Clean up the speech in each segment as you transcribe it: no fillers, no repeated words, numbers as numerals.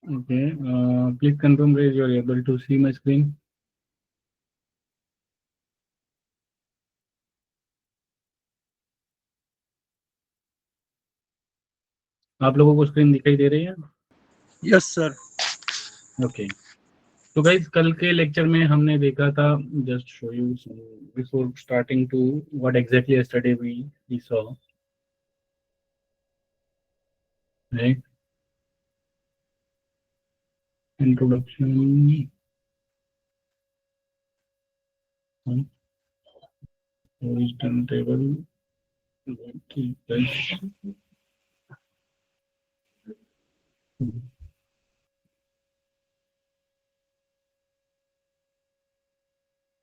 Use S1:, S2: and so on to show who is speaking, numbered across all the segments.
S1: Okay. Please confirm whether you are able to see my screen. आप लोगों को screen दिखाई दे रही है?
S2: Yes sir.
S1: ओके। तो गाइस कल के लेक्चर में हमने देखा था, just show you before starting to what exactly yesterday we saw, right? Introduction, origin table,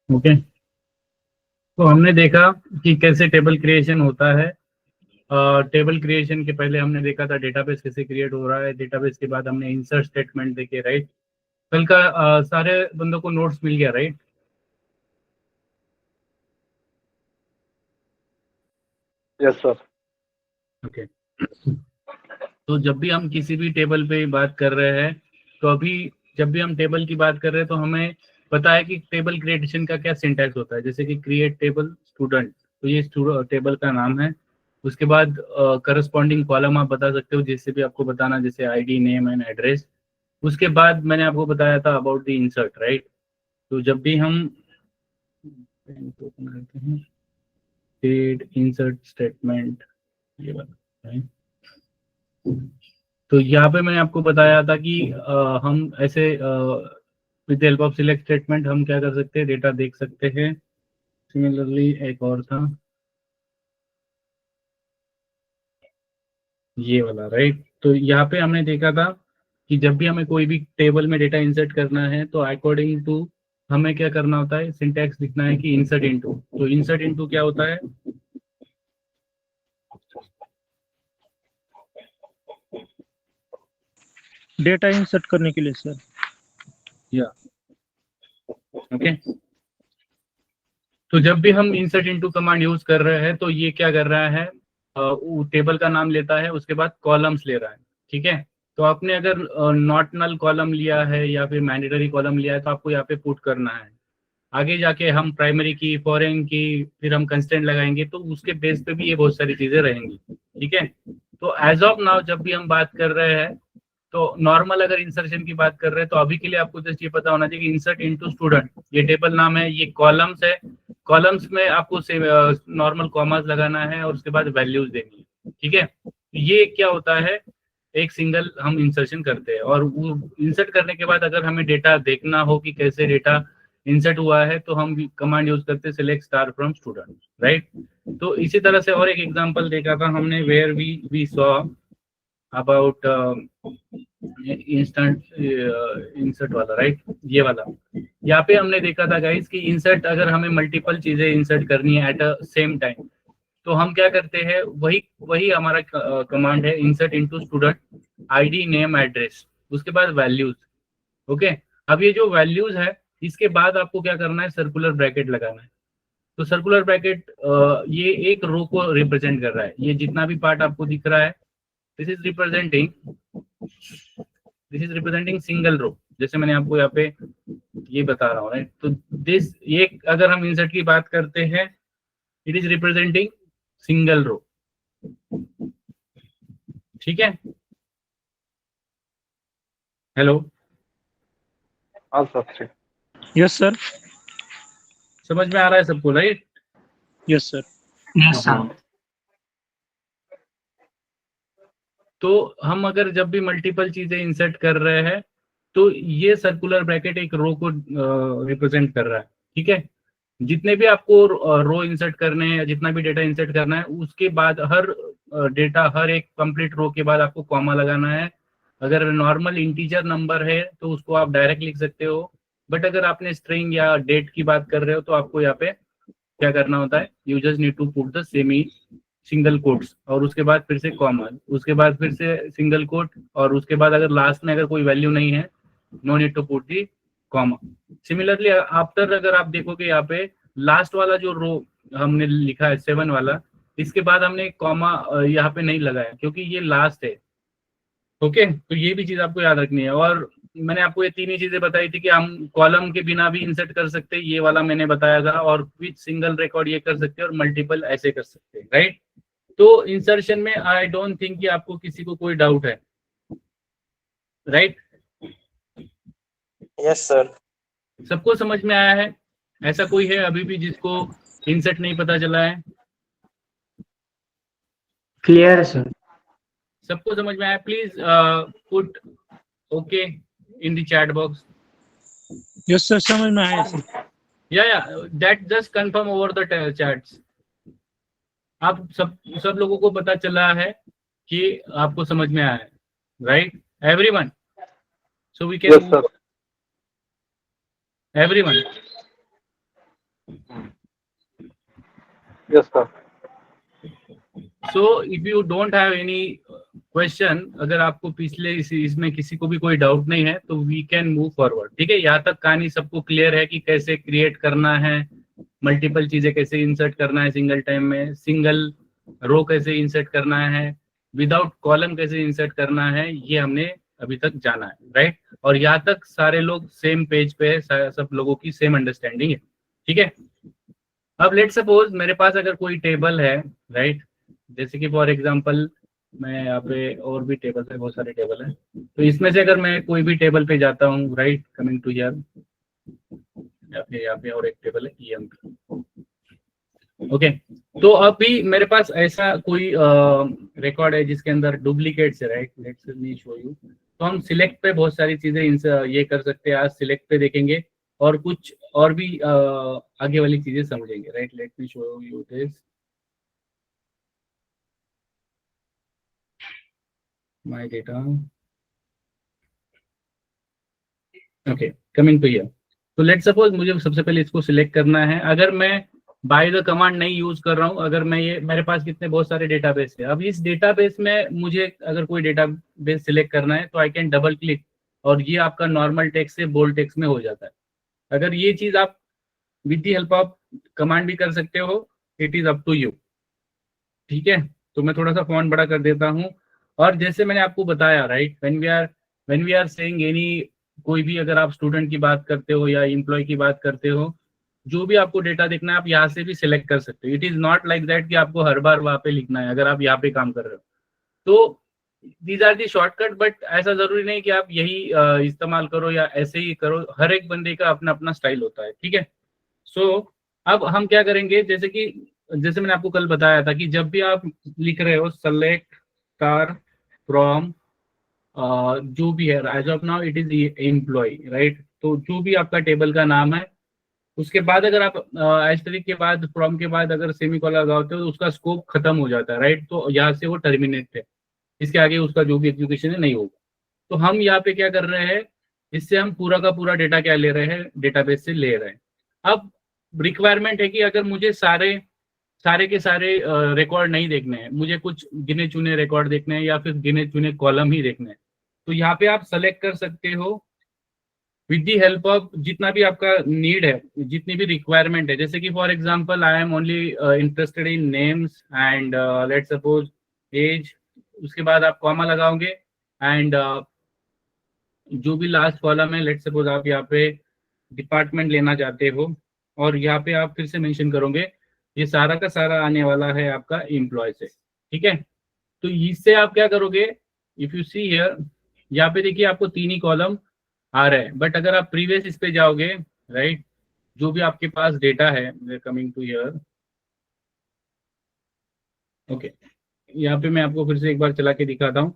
S1: okay. तो हमने देखा कि कैसे टेबल क्रिएशन होता है। टेबल क्रिएशन के पहले हमने देखा था डेटाबेस कैसे क्रिएट हो रहा है। डेटाबेस के बाद हमने इंसर्ट स्टेटमेंट देखे, राइट? कल का सारे बंदों को नोट्स मिल गया, राइट?
S2: Yes sir.
S1: ओके। तो जब भी हम किसी भी टेबल पे बात कर रहे हैं, तो अभी जब भी हम टेबल की बात कर रहे हैं तो हमें पता है कि टेबल क्रिएशन का क्या सिंटैक्स होता है। जैसे कि क्रिएट टेबल स्टूडेंट, तो ये टेबल का नाम है। उसके बाद करस्पॉन्डिंग कॉलम आप बता सकते हो, जिससे भी आपको बताना, जैसे आईडी, नेम एंड एड्रेस। उसके बाद मैंने आपको बताया था अबाउट द इंसर्ट, राइट? तो जब भी हम इंसर्ट स्टेटमेंट, ये वाला, राइट? तो यहाँ पे मैंने आपको बताया था कि हम ऐसे with the help of select statement हम क्या कर सकते हैं, डेटा देख सकते हैं। सिमिलरली एक और था ये वाला, राइट? तो यहाँ पे हमने देखा था कि जब भी हमें कोई भी टेबल में डेटा इंसर्ट करना है तो अकॉर्डिंग टू हमें क्या करना होता है, सिंटैक्स लिखना है कि इंसर्ट इनटू। तो इंसर्ट इनटू क्या होता है?
S2: डेटा इंसर्ट करने के लिए सर।
S1: या ओके। तो जब भी हम इंसर्ट इनटू कमांड यूज कर रहे हैं तो ये क्या कर रहा है, टेबल का नाम लेता है, उसके बाद कॉलम्स ले रहा है, ठीक है? तो आपने अगर नॉट नल कॉलम लिया है या फिर मैंडेटरी कॉलम लिया है तो आपको यहाँ पे पुट करना है। आगे जाके हम प्राइमरी की, फॉरेन की, फिर हम कंस्टेंट लगाएंगे तो उसके बेस पे भी ये बहुत सारी चीजें रहेंगी, ठीक है? तो एज ऑफ नाउ जब भी हम बात कर रहे हैं तो नॉर्मल अगर इंसर्शन की बात कर रहे हैं तो अभी के लिए आपको जस्ट ये पता होना चाहिए कि इंसर्ट इनटू स्टूडेंट, ये टेबल नाम है, ये कॉलम्स है। कॉलम्स में आपको नॉर्मल कॉमास लगाना है और उसके बाद वैल्यूज देनी है, ठीक है? ये क्या होता है, एक सिंगल हम इंसर्शन करते हैं और वो इंसर्ट करने के बाद अगर हमें डेटा देखना हो कि कैसे डेटा इंसर्ट हुआ है तो हम कमांड यूज करते हैं select star from student, right? तो इसी तरह से और एक एग्जांपल देखा था हमने where we saw about instant insert वाला, राइट? ये वाला यहाँ पे हमने देखा था गाइस कि इंसर्ट अगर हमें मल्टीपल चीजें इंसर्ट करनी है एट अ सेम टाइम तो हम क्या करते हैं, वही वही हमारा कमांड है, insert into student ID, name, address, उसके बाद वैल्यूज। ओके। अब ये जो वैल्यूज है इसके बाद आपको क्या करना है, सर्कुलर ब्रैकेट लगाना है। तो सर्कुलर ब्रैकेट ये एक रो को रिप्रेजेंट कर रहा है। ये जितना भी पार्ट आपको दिख रहा है, this is representing single row. जैसे मैंने आपको यहाँ पे ये बता रहा हूँ, राइट? तो दिस ये अगर हम इंसर्ट की बात करते हैं, it is representing single row, ठीक है? हेलो,
S2: हाँ सर। Yes sir.
S1: समझ में आ रहा है सबको, right?
S2: Yes sir.
S3: Yes sir.
S1: तो हम अगर जब भी मल्टीपल चीजें इंसर्ट कर रहे हैं तो ये सर्कुलर ब्रैकेट एक रो को रिप्रेजेंट कर रहा है, ठीक है? जितने भी आपको रो इंसर्ट करने हैं, जितना भी डेटा इंसर्ट करना है, उसके बाद हर डेटा, हर एक कंप्लीट रो के बाद आपको कॉमा लगाना है। अगर नॉर्मल इंटीजर नंबर है तो उसको आप डायरेक्ट लिख सकते हो, बट अगर आपने स्ट्रिंग या डेट की बात कर रहे हो तो आपको यहाँ पे क्या करना होता है, you just need to put the semi single quotes और उसके बाद फिर से कॉमा, उसके बाद फिर से सिंगल कोट और उसके बाद अगर लास्ट में अगर कोई वैल्यू नहीं है, no need to put the comma. Similarly after अगर आप देखोगे यहाँ पे लास्ट वाला जो रो हमने लिखा है 7 वाला, इसके बाद हमने कॉमा यहाँ पे नहीं लगाया क्योंकि ये लास्ट है। ओके, तो ये भी चीज आपको याद रखनी है। और मैंने आपको ये तीन ही चीजें बताई थी कि हम कॉलम के बिना भी इंसर्ट कर सकते हैं, ये वाला मैंने बताया था, और विथ सिंगल रिकॉर्ड ये कर सकते हैं, और मल्टीपल ऐसे कर सकते हैं, राइट। तो इंसर्शन में आई डोंट थिंक कि आपको किसी को कोई डाउट है, राइट।
S3: Yes sir.
S1: सबको समझ में आया है? ऐसा कोई है अभी भी जिसको इंसर्ट नहीं पता चला है?
S4: क्लियर है सर।
S1: सबको समझ में आया? Please put okay in the chat box.
S2: Yes sir, समझ में आया सर।
S1: या that just confirm over the chats. आप सब लोगों को पता चला है कि आपको समझ में आया है, right everyone? So we can,
S2: yes sir.
S1: everyone,
S2: yes sir.
S1: so if you don't have any question, अगर आपको पिछले इसमें किसी को भी कोई डाउट नहीं है तो we can move forward। ठीक है, यहाँ तक कहानी सबको क्लियर है कि कैसे क्रिएट करना है, मल्टीपल चीजें कैसे इंसर्ट करना है सिंगल टाइम में, सिंगल रो कैसे इंसर्ट करना है, विदाउट कॉलम कैसे इंसर्ट करना है, ये हमने अभी तक जाना है, राइट। और यहाँ तक सारे लोग सेम पेज पे है, सब लोगों की सेम अंडरस्टैंडिंग है, ठीक है। अब लेट सपोज मेरे पास अगर कोई टेबल है, राइट, जैसे कि फॉर एग्जांपल मैं यहाँ पे, और भी टेबल है, बहुत सारे टेबल है, तो इसमें से अगर मैं कोई भी टेबल पे जाता हूँ, राइट, कमिंग टू हियर, यहाँ पे और एक टेबल है EM, ओके। तो अभी मेरे पास ऐसा कोई रिकॉर्ड है जिसके अंदर डुप्लीकेट्स है, right, let's me show you. तो हम सिलेक्ट पे बहुत सारी चीजें ये कर सकते हैं, आज सिलेक्ट पे देखेंगे और कुछ और भी आगे वाली चीजें समझेंगे, right. Let me show you this, my data, okay, coming to here. तो लेट सपोज मुझे सबसे पहले इसको सिलेक्ट करना है। अगर मैं बाय द कमांड नहीं यूज कर रहा हूँ, अगर मैं ये, मेरे पास कितने बहुत सारे डेटाबेस है, अब इस डेटाबेस में मुझे अगर कोई डेटाबेस सिलेक्ट करना है तो आई कैन डबल क्लिक, और ये आपका नॉर्मल टेक्स्ट से बोल्ड टेक्स्ट में हो जाता है। अगर ये चीज आप with the help of command भी कर सकते हो, it is up to you, ठीक है। तो मैं थोड़ा सा फॉन्ट बड़ा कर देता हूँ। और जैसे मैंने आपको बताया, right, when we are saying any, कोई भी अगर आप स्टूडेंट की बात करते हो या एम्प्लॉय की बात करते हो, जो भी आपको डेटा देखना है आप यहाँ से भी सिलेक्ट कर सकते हो। It is not like that कि आपको हर बार वहाँ पे लिखना है अगर आप यहाँ पे काम कर रहे हो। तो these are the shortcut, but ऐसा जरूरी नहीं कि आप यही इस्तेमाल करो या ऐसे ही करो, हर एक बंदे का अपना अपना स्टाइल होता है, ठीक है। सो अब हम क्या करेंगे, जैसे मैंने आपको कल बताया था कि जब भी आप लिख रहे हो सेलेक्ट स्टार फ्रॉम, जो भी है, as of now it is employ, right. तो जो भी आपका टेबल का नाम है, उसके बाद अगर आप एस्टेरिक के बाद, फ्रॉम के बाद अगर सेमीकोलन लगाते हो तो उसका स्कोप खत्म हो जाता है, राइट। तो यहाँ से वो टर्मिनेट है, इसके आगे उसका जो भी एग्जीक्यूशन है नहीं होगा। तो हम यहाँ पे क्या कर रहे हैं, इससे हम पूरा का पूरा डेटा क्या ले रहे हैं, डेटाबेस से ले रहे हैं। अब रिक्वायरमेंट है कि अगर मुझे सारे के सारे रिकॉर्ड नहीं देखने हैं, मुझे कुछ गिने चुने रिकॉर्ड देखने हैं या फिर गिने चुने कॉलम ही देखने हैं, तो यहाँ पे आप सेलेक्ट कर सकते हो विद दी हेल्प ऑफ जितना भी आपका नीड है, जितनी भी रिक्वायरमेंट है। जैसे कि for example I am only interested in names and let's suppose age, उसके बाद आप कॉमा लगाओगे एंड जो भी लास्ट कॉलम है, लेट्स सपोज आप यहाँ पे डिपार्टमेंट लेना चाहते हो, और यहाँ पे आप फिर से मेंशन करोगे, ये सारा का सारा आने वाला है आपका एम्प्लॉय से, ठीक है। तो इससे आप क्या करोगे, इफ यू सी हियर, यहाँ पे देखिए आपको तीन ही कॉलम आ रहा है, बट अगर आप प्रीवियस इस पे जाओगे, राइट, जो भी आपके पास डेटा है, कमिंग टू हियर, ओके, यहाँ पे मैं आपको फिर से एक बार चला के दिखाता हूँ।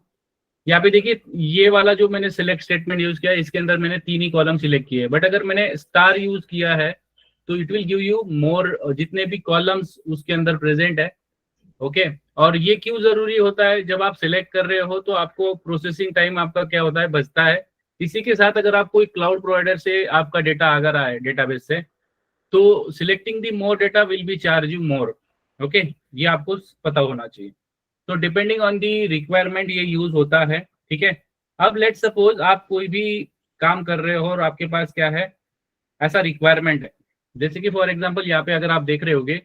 S1: यहाँ पे देखिए ये वाला जो मैंने सिलेक्ट स्टेटमेंट यूज किया है, इसके अंदर मैंने तीन ही कॉलम सिलेक्ट किए, बट अगर मैंने स्टार यूज किया है तो it will give you more, जितने भी कॉलम्स उसके अंदर प्रेजेंट है, ओके। और ये क्यों जरूरी होता है, जब आप सिलेक्ट कर रहे हो तो आपको प्रोसेसिंग टाइम आपका क्या होता है, बचता है। इसी के साथ अगर आप कोई क्लाउड प्रोवाइडर से आपका डेटा आ रहा है डेटाबेस से, तो selecting the more data will be charge you more, okay, ये आपको पता होना चाहिए। तो डिपेंडिंग ऑन दी रिक्वायरमेंट ये यूज होता है, ठीक है। अब लेट सपोज आप कोई भी काम कर रहे हो और आपके पास क्या है, ऐसा रिक्वायरमेंट है, जैसे कि फॉर एग्जांपल यहाँ पे अगर आप देख रहे होगे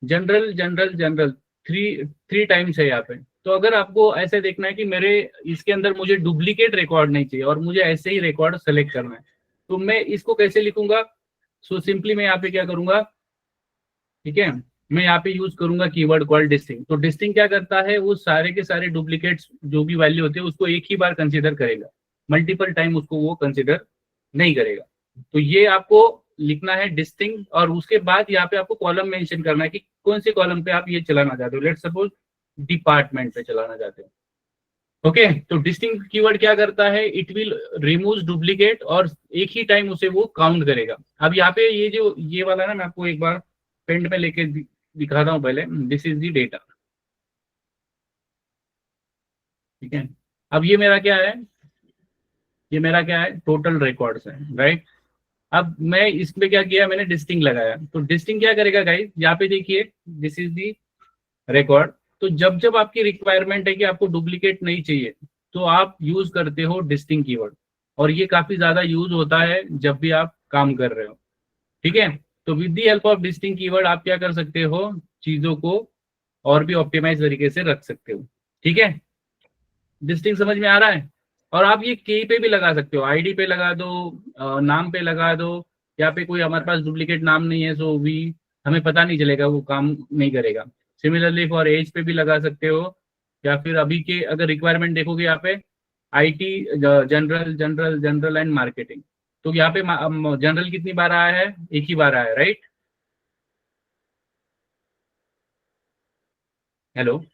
S1: general general general three times है यहाँ पे, तो अगर आपको ऐसे देखना है कि मेरे इसके अंदर मुझे डुप्लीकेट रिकॉर्ड नहीं चाहिए और मुझे ऐसे ही रिकॉर्ड सेलेक्ट करना है, तो मैं इसको कैसे लिखूंगा? सो सिंपली मैं यहाँ पे क्या करूंगा, ठीक है, मैं यहाँ पे यूज करूंगा कीवर्ड कॉल डिस्टिंग। तो डिस्टिंग क्या करता है, वो सारे के सारे डुप्लीकेट्स जो भी वैल्यू होते हैं उसको एक ही बार कंसीडर करेगा, मल्टीपल टाइम उसको वो कंसीडर नहीं करेगा। तो ये आपको लिखना है डिस्टिंग, और उसके बाद यहाँ पे आपको कॉलम मेंशन करना है कि कौन से कॉलम पे आप ये चलाना चाहते हो। लेट्स सपोज डिपार्टमेंट पे चलाना चाहते हो। ओके, तो डिस्टिंग कीवर्ड क्या करता है, इट विल रिमूव डुप्लीकेट और एक ही टाइम उसे वो काउंट करेगा। अब यहाँ पे ये जो ये वाला ना, मैं आपको एक बार पेंट में लेके दिखाता हूँ पहले। दिस इज द डेटा, ठीक है। अब ये मेरा क्या है, ये मेरा क्या है, टोटल रिकॉर्ड्स है, राइट। अब मैं इसमें क्या किया, मैंने डिस्टिंग लगाया। तो डिस्टिंग क्या करेगा गाइस, यहाँ पे देखिए, दिस इज दी रिकॉर्ड। तो जब जब आपकी रिक्वायरमेंट है कि आपको डुप्लीकेट नहीं चाहिए, तो आप यूज करते हो डिस्टिंग कीवर्ड, और ये काफी ज्यादा यूज होता है जब भी आप काम कर रहे हो, ठीक है। तो with the help of distinct keyword आप क्या कर सकते हो, चीजों को और भी ऑप्टिमाइज तरीके से रख सकते हो, ठीक है। डिस्टिंग समझ में आ रहा है? और आप ये की पे भी लगा सकते हो, आईडी पे लगा दो, नाम पे लगा दो। या पे कोई हमारे पास डुप्लीकेट नाम नहीं है, सो वी हमें पता नहीं चलेगा, वो काम नहीं करेगा। सिमिलरली फॉर एज पे भी लगा सकते हो, या फिर अभी के अगर रिक्वायरमेंट देखोगे यहाँ पे IT general general general and marketing, तो यहाँ पे जनरल कितनी बार आया है, एक ही बार आया है, right. Hello,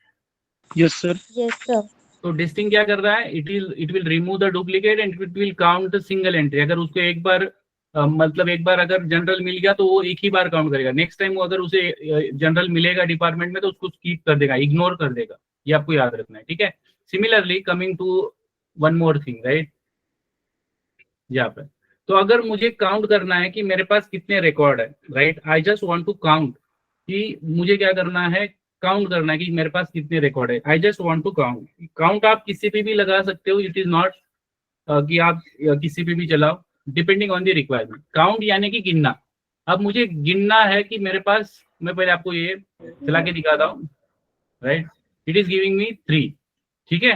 S2: yes sir.
S3: Yes, sir.
S1: तो डिस्टिंग क्या कर रहा है, it will remove the duplicate and it will count single entry. अगर उसको एक बार मतलब एक बार अगर जनरल मिल गया तो वो एक ही बार काउंट करेगा। नेक्स्ट टाइम वो अगर उसे जनरल मिलेगा डिपार्टमेंट में तो उसको स्किप कर देगा, इग्नोर कर देगा। ये आपको याद रखना है, ठीक है। Similarly coming to one more thing, right, यहाँ पे। तो अगर मुझे काउंट करना है कि मेरे पास कितने रिकॉर्ड है, right, I just want to count, कि मुझे क्या करना है, काउंट करना है कि मेरे पास कितने रिकॉर्ड है। I just want to count. Count आप किसी पे भी लगा सकते हो, इट इज नॉट कि आप किसी पे भी चलाओ, depending on the requirement. Count यानी कि गिनना। अब मुझे गिनना है कि मेरे पास, मैं पहले आपको ये चला के दिखाता हूँ, right, it is giving me 3, ठीक है।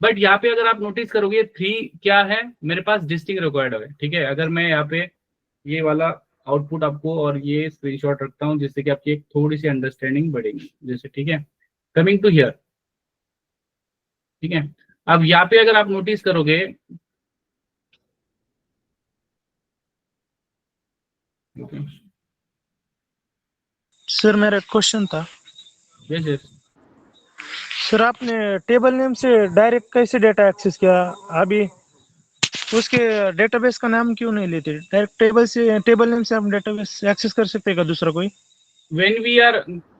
S1: बट यहाँ पे अगर आप नोटिस करोगे 3 क्या है, मेरे पास डिस्टिंग रिक्वायर्ड है, ठीक है। अगर मैं यहाँ पे ये वाला आउटपुट आपको और ये स्क्रीनशॉट रखता हूँ, जिससे कि आपकी एक थोड़ी सी अंडरस्टैंडिंग बढ़ेगी, जैसे, ठीक है। कमिंग टू हियर, ठीक है। अब यहाँ पे अगर आप नोटिस करोगे,
S2: सर मेरा क्वेश्चन था,
S1: यस यस,
S2: सर आपने टेबल नेम से डायरेक्ट कैसे डेटा एक्सेस किया? अभी उसके डेटाबेस का नाम क्यों नहीं लेते? डायरेक्ट टेबल नेम से हम डेटाबेस एक्सेस कर सकते हैं क्या दूसरा कोई?
S1: When we are,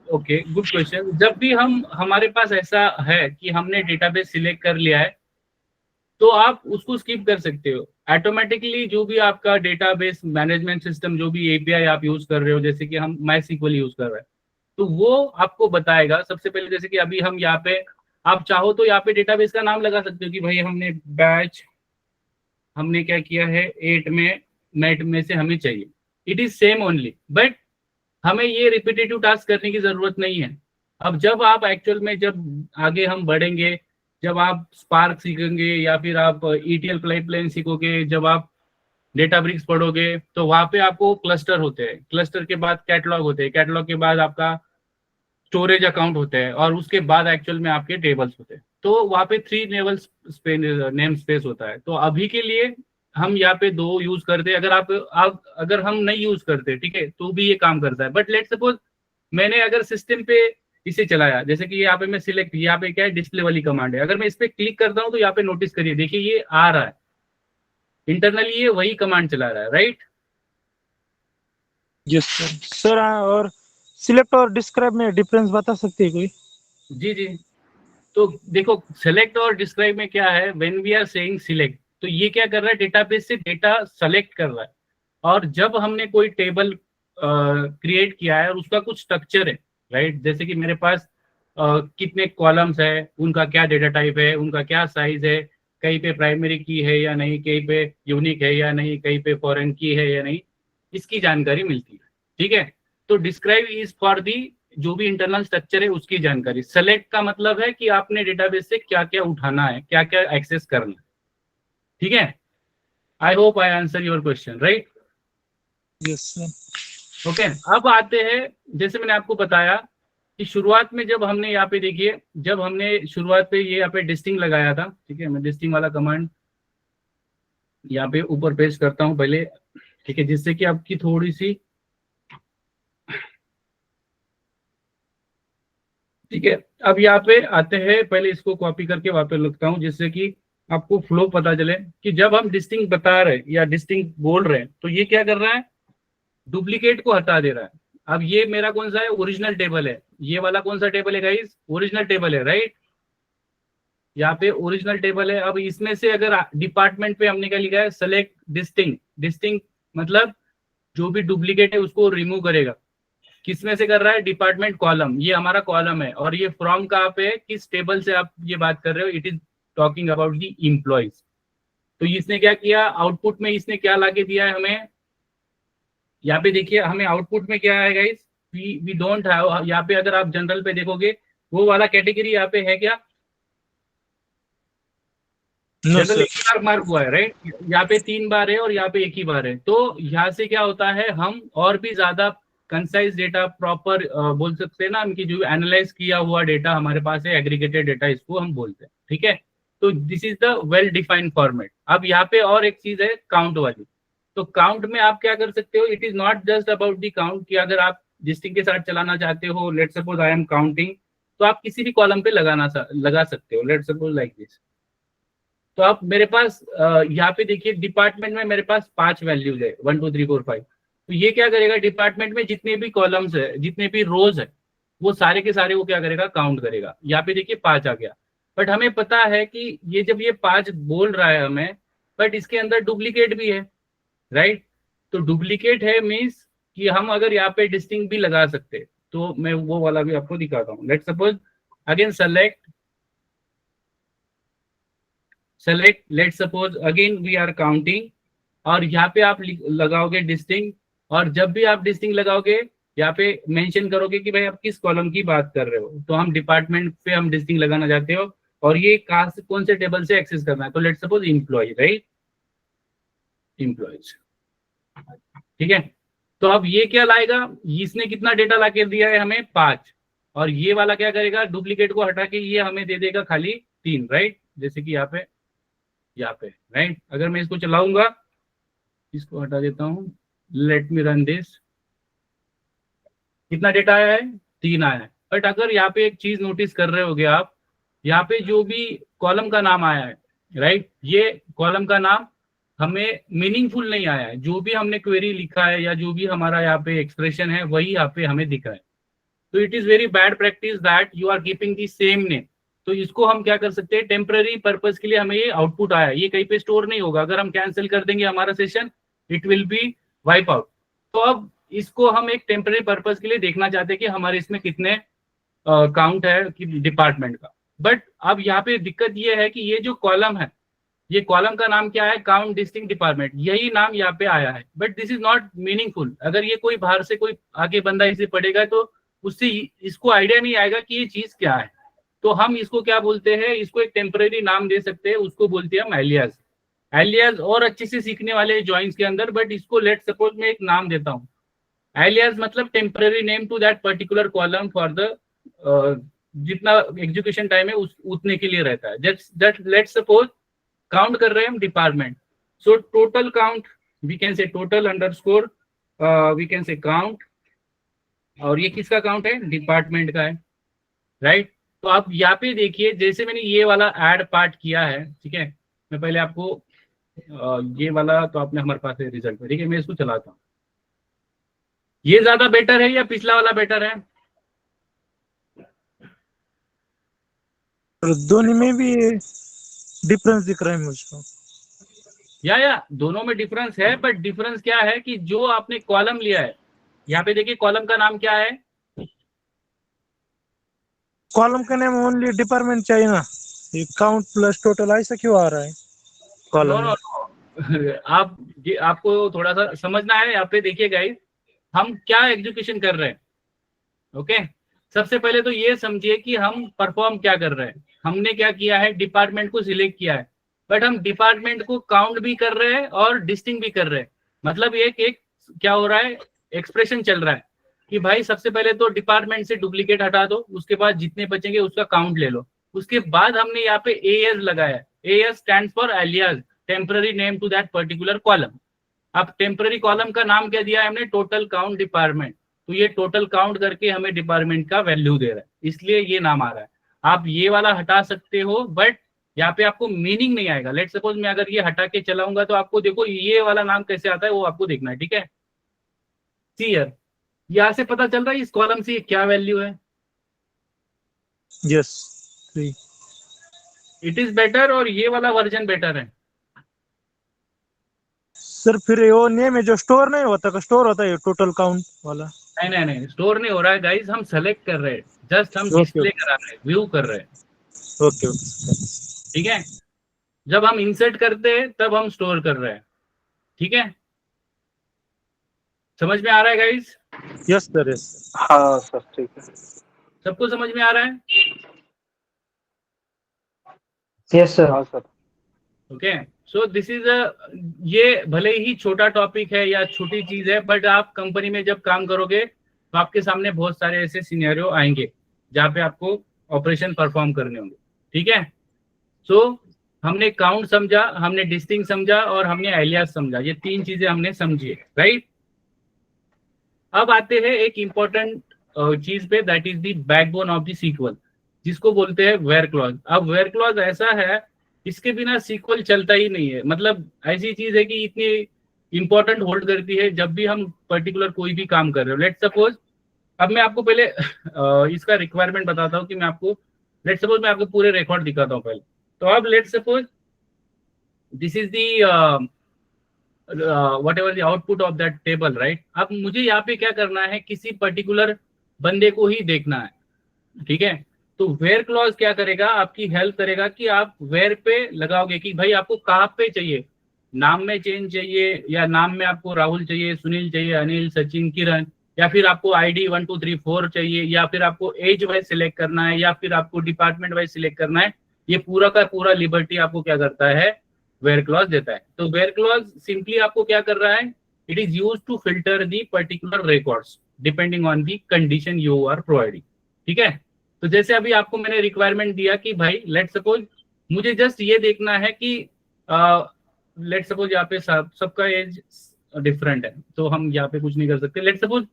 S1: okay, good question. जब भी हम, हमारे पास ऐसा है कि हमने डेटाबेस सिलेक्ट कर लिया है, तो आप उसको स्किप कर सकते हो ऑटोमेटिकली। जो भी आपका डेटाबेस मैनेजमेंट सिस्टम, जो भी एपीआई आप यूज कर रहे हो, जैसे कि हम MySQL यूज कर रहे हैं, तो वो आपको बताएगा सबसे पहले। जैसे कि अभी हम यहाँ पे, आप चाहो तो यहाँ पे डेटाबेस का नाम लगा सकते हो कि भाई हमने बैच, हमने क्या किया है 8 में, नेट में से हमें चाहिए। It is same only, but हमें ये रिपीटेटिव टास्क करने की जरूरत नहीं है। अब जब आप एक्चुअल में, जब आगे हम बढ़ेंगे, जब आप स्पार्क सीखेंगे या फिर आप ETL पाइपलाइन सीखोगे, जब आप डेटाब्रिक्स पढ़ोगे, तो वहां पे आपको क्लस्टर होते हैं, क्लस्टर के बाद कैटलॉग होते हैं, कैटलॉग के बाद आपका स्टोरेज अकाउंट होते हैं, और उसके बाद एक्चुअल में आपके टेबल्स होते हैं। तो वहां पे 3 लेवल्स नेम स्पेस होता है। तो अभी के लिए हम यहाँ पे 2 यूज करते हैं। अगर आप अगर हम नहीं यूज करते, ठीक है, तो भी ये काम करता है। बट लेट सपोज मैंने अगर सिस्टम पे इसे चलाया, जैसे कि यहाँ पे मैं सिलेक्ट, यहाँ पे क्या है, डिस्प्ले वाली कमांड है। अगर मैं इस पे क्लिक करता हूँ तो यहाँ पे नोटिस करिए, देखिए ये आ रहा है, इंटरनली ये वही कमांड चला रहा है, राइट।
S2: Yes sir. सर और सिलेक्ट और डिस्क्राइब में डिफरेंस बता सकते हैं कोई?
S1: जी जी, तो देखो, सेलेक्ट और डिस्क्राइब में क्या है, when we are saying select, तो ये क्या कर रहा है, डेटाबेस से डेटा सेलेक्ट कर रहा है। और जब हमने कोई टेबल क्रिएट किया है और उसका कुछ स्ट्रक्चर है, राइट, जैसे कि मेरे पास कितने कॉलम्स है, उनका क्या डेटा टाइप है, उनका क्या साइज है, कहीं पे प्राइमरी की है या नहीं, कहीं पे यूनिक है या नहीं, कहीं पे फॉरेन की है या नहीं, इसकी जानकारी मिलती है, ठीक है। तो डिस्क्राइब इज फॉर दी जो भी इंटरनल स्ट्रक्चर है उसकी जानकारी। सेलेक्ट का मतलब है कि आपने डेटाबेस से क्या क्या उठाना है, क्या क्या एक्सेस करना है। ठीक है, I hope I answer your question, right?
S2: Yes sir.
S1: Okay, अब आते हैं, जैसे मैंने आपको बताया कि शुरुआत में जब हमने यहाँ पे देखिए, जब हमने शुरुआत पे ये यहाँ पे डिस्टिंग लगाया था, ठीक है, मैं डिस्टिंग वाला कमांड यहाँ पे ऊपर पेस्ट करता हूँ पहले, ठीक है, जिससे कि आपकी थोड़ी सी, ठीक है। अब यहाँ पे आते हैं, पहले इसको कॉपी करके वहां पे लिखता हूँ जिससे कि आपको फ्लो पता चले कि जब हम डिस्टिंग बता रहे हैं या डिस्टिंग बोल रहे हैं तो ये क्या कर रहा है, डुप्लीकेट को हटा दे रहा है। अब ये मेरा कौन सा है, ओरिजिनल टेबल है, ये वाला कौन सा टेबल है गाइस, ओरिजिनल टेबल है, राइट? यहाँ पे ओरिजिनल टेबल है। अब इसमें से अगर डिपार्टमेंट पे हमने क्या लिखा है, सेलेक्ट डिस्टिंग, डिस्टिंग मतलब जो भी डुप्लीकेट है उसको रिमूव करेगा। किसमें से कर रहा है, डिपार्टमेंट कॉलम, ये हमारा कॉलम है। और ये फ्रॉम कहाँ पे है, किस टेबल से आप ये बात कर रहे हो, it is talking about the employees. तो इसने क्या किया, आउटपुट में इसने क्या लाके दिया है हमें, यहाँ पे देखिए हमें आउटपुट में क्या है गाइस, वी डोंट हैव, यहाँ पे अगर आप जनरल पे देखोगे वो वाला कैटेगरी यहाँ पे है क्या,
S2: नो
S1: जनरल
S2: सर।
S1: एक ही बार मार्क हुआ है, राइट? यहाँ पे 3 बार है और यहाँ पे एक ही बार है। तो यहाँ से क्या होता है, हम और भी ज्यादा कंसाइज डेटा, प्रॉपर बोल सकते हैं ना हम, कि जो एनालाइज किया हुआ डेटा हमारे पास है, एग्रीगेटेड डेटा इसको हम बोलते हैं, ठीक है। तो this is the well defined format. अब यहाँ पे और एक चीज है काउंट वाली। तो काउंट में आप क्या कर सकते हो, it is not just about the count, कि अगर आप डिस्टिंग के साथ चलाना चाहते हो, let suppose I am counting, तो आप किसी भी कॉलम पे लगा सकते हो, लेट सपोज लाइक दिस। तो आप मेरे पास यहाँ पे देखिए डिपार्टमेंट में मेरे पास 5 वैल्यूज है, 1 2 3 4 5। तो ये क्या करेगा, डिपार्टमेंट में जितने भी कॉलम्स है, जितने भी रोज है, वो सारे के सारे वो क्या करेगा, काउंट करेगा। यहाँ पे देखिए 5 आ गया। बट हमें पता है कि ये जब ये 5 बोल रहा है हमें, बट इसके अंदर डुप्लीकेट भी है, राइट? तो डुप्लीकेट है मीन्स कि हम अगर यहाँ पे डिस्टिंग भी लगा सकते। तो मैं वो वाला भी आपको दिखाता हूँ। Let suppose again select let suppose again we are counting, और यहाँ पे आप लगाओगे डिस्टिंग। और जब भी आप डिस्टिंग लगाओगे यहाँ पे मेंशन करोगे कि भाई आप किस कॉलम की बात कर रहे हो। तो हम डिपार्टमेंट पे हम डिस्टिंग लगाना चाहते हो, और ये कहाँ से, कौन से टेबल से एक्सेस करना है। तो let suppose employ, right, employees, ठीक है। तो अब ये क्या लाएगा, इसने कितना डेटा ला के दिया है हमें, 5। और ये वाला क्या करेगा, डुप्लीकेट को हटा के ये हमें दे देगा खाली 3, राइट? जैसे कि यहाँ पे राइट। अगर मैं इसको चलाऊंगा, इसको हटा देता हूँ, लेट मी रन दिस, कितना डेटा आया है, 3 आया है। बट अगर यहाँ पे एक चीज नोटिस कर रहे होगे आप, यहाँ पे जो भी कॉलम का नाम आया है, राइट, ये कॉलम का नाम हमें मीनिंगफुल नहीं आया है। जो भी हमने क्वेरी लिखा है या जो भी हमारा यहाँ पे एक्सप्रेशन है वही यहाँ पे हमें दिखा है। तो it is very bad practice that you are keeping the same name. तो इसको हम क्या कर सकते हैं, टेम्पररी पर्पज के लिए हमें ये आउटपुट आया, ये कहीं पे स्टोर नहीं होगा। अगर हम कैंसिल कर देंगे हमारा session, it will be wipe out. तो अब इसको हम एक टेम्पररी पर्पज के लिए देखना चाहते हैं कि हमारे इसमें कितने काउंट है कि डिपार्टमेंट का। बट अब यहाँ पे दिक्कत ये है कि ये जो कॉलम है, ये कॉलम का नाम क्या है, काउंट डिस्टिंक्ट डिपार्टमेंट, यही नाम यहाँ पे आया है। But this is not meaningful. अगर ये कोई बाहर से कोई आगे बंदा इसे पढ़ेगा तो उससे इसको आइडिया नहीं आएगा कि ये चीज क्या है। तो हम इसको क्या बोलते हैं, इसको एक टेम्पररी नाम दे सकते हैं, उसको बोलते हैं हम एलियास। एलियास और अच्छे से सीखने वाले जॉइंस के अंदर, बट इसको लेट सपोज मैं एक नाम देता हूँ, एलियास मतलब temporary name to that particular column for the जितना एग्जीक्यूशन टाइम है उतने के लिए रहता है। दैट लेट सपोज काउंट कर रहे हैं हम department, so total count we can say total underscore we can say count, और ये किसका काउंट है, डिपार्टमेंट का है, राइट? तो आप यहाँ पे देखिए, जैसे मैंने ये वाला ऐड पार्ट किया है, ठीक है, मैं पहले आपको ये वाला, तो आपने हमारे पास है रिजल्ट में, ठीक है, मैं इसको चलाता हूँ। ये ज्यादा बेटर है या पिछला वाला बेटर है?
S2: और दोनों में भी डिफरेंस दिख रहा है मुझको।
S1: या दोनों में डिफरेंस है, बट डिफरेंस क्या है कि जो आपने कॉलम लिया है, यहाँ पे देखिए कॉलम का नाम क्या है,
S2: कॉलम का नाम ओनली डिपार्टमेंट चाहिए ना, ये काउंट प्लस टोटल ऐसा क्यों आ रहा है
S1: नो
S2: कॉलम
S1: नो
S2: में?
S1: नो आप ये आपको थोड़ा सा समझना है। यहाँ पे देखिए गाइस, हम क्या एग्जीक्यूशन कर रहे हैं, ओके? सबसे पहले तो ये समझिए कि हम परफॉर्म क्या कर रहे हैं। हमने क्या किया है, डिपार्टमेंट को सिलेक्ट किया है, बट हम डिपार्टमेंट को काउंट भी कर रहे हैं और डिस्टिंग भी कर रहे हैं। मतलब एक एक क्या हो रहा है, एक्सप्रेशन चल रहा है कि भाई सबसे पहले तो डिपार्टमेंट से डुप्लीकेट हटा दो, उसके बाद जितने बचेंगे उसका काउंट ले लो। उसके बाद हमने यहाँ पे एएस लगाया। AS stand for alias, temporary name to that particular column. अब टेम्पररी कॉलम का नाम क्या दिया है हमने, टोटल काउंट डिपार्टमेंट। तो ये टोटल काउंट करके हमें डिपार्टमेंट का वैल्यू दे रहा है, इसलिए ये नाम आ रहा है। आप ये वाला हटा सकते हो, बट यहाँ पे आपको मीनिंग नहीं आएगा। लेट सपोज मैं अगर ये हटा के चलाऊंगा तो आपको देखो ये वाला नाम कैसे आता है वो आपको देखना है, ठीक है। सी ईयर, यहाँ से पता चल रहा है इस कॉलम से क्या वैल्यू है।
S2: यस,
S1: इट इज बेटर और ये वाला वर्जन बेटर है।
S2: सर फिर वो नेम है जो स्टोर नहीं होता, का स्टोर होता है टोटल काउंट वाला।
S1: नहीं नहीं नहीं, स्टोर नहीं हो रहा है गाइज, हम सेलेक्ट कर रहे हैं, जस्ट हम
S2: ओके
S1: डिस्प्ले करा रहे हैं, व्यू कर रहे हैं,
S2: ओके ओके।
S1: ठीक है। जब हम इंसर्ट करते हैं तब हम स्टोर कर रहे हैं, ठीक है। समझ में आ रहा है गाइज?
S2: Yes sir, yes.
S3: हाँ सर, ठीक है।
S1: सबको समझ में आ रहा है?
S3: Yes sir. हाँ sir.
S1: Okay, so this is ये भले ही छोटा टॉपिक है या छोटी चीज है, बट आप कंपनी में जब काम करोगे तो आपके सामने बहुत सारे ऐसे सिनेरियो आएंगे जहाँ पे आपको ऑपरेशन परफॉर्म करने होंगे, ठीक है। सो हमने काउंट समझा, हमने डिस्टिंग समझा और हमने एलियास समझा, ये तीन चीजें हमने समझी, राइट। अब आते हैं एक इंपॉर्टेंट चीज पे, that is the backbone of the SQL, जिसको बोलते हैं वेयर क्लॉज। अब वेयर क्लॉज ऐसा है, इसके बिना सीक्वल चलता ही नहीं है। मतलब ऐसी चीज है कि इतनी इंपॉर्टेंट होल्ड करती है जब भी हम पर्टिकुलर कोई भी काम कर रहे हो। लेट सपोज, अब मैं आपको पहले इसका रिक्वायरमेंट बताता हूँ कि मैं आपको, लेट सपोज मैं आपको पूरे रिकॉर्ड दिखाता हूँ पहले। तो अब let suppose this is the whatever the output of that table, right। अब मुझे यहाँ पे क्या करना है, किसी पर्टिकुलर बंदे को ही देखना है, ठीक है। तो वेयर क्लॉज क्या करेगा, आपकी हेल्प करेगा कि आप वेयर पे लगाओगे कि भाई आपको कहाँ पे चाहिए, नाम में चेंज चाहिए या नाम में आपको राहुल चाहिए, सुनील चाहिए, अनिल, सचिन, किरण, या फिर आपको आईडी 1 2 3 4 चाहिए, या फिर आपको एज वाइज सिलेक्ट करना है, या फिर आपको डिपार्टमेंट वाइज सिलेक्ट करना है। ये पूरा का पूरा लिबर्टी आपको क्या करता है, वेयर क्लॉज देता है। तो वेयर क्लॉज सिंपली आपको क्या कर रहा है, it is use to filter the particular records depending on the condition you are providing, ठीक है। तो जैसे अभी आपको मैंने रिक्वायरमेंट दिया कि भाई लेट सपोज मुझे जस्ट ये देखना है कि लेट सपोज यहाँ पे सबका एज डिफरेंट है, तो हम यहाँ पे कुछ नहीं कर सकते। Let suppose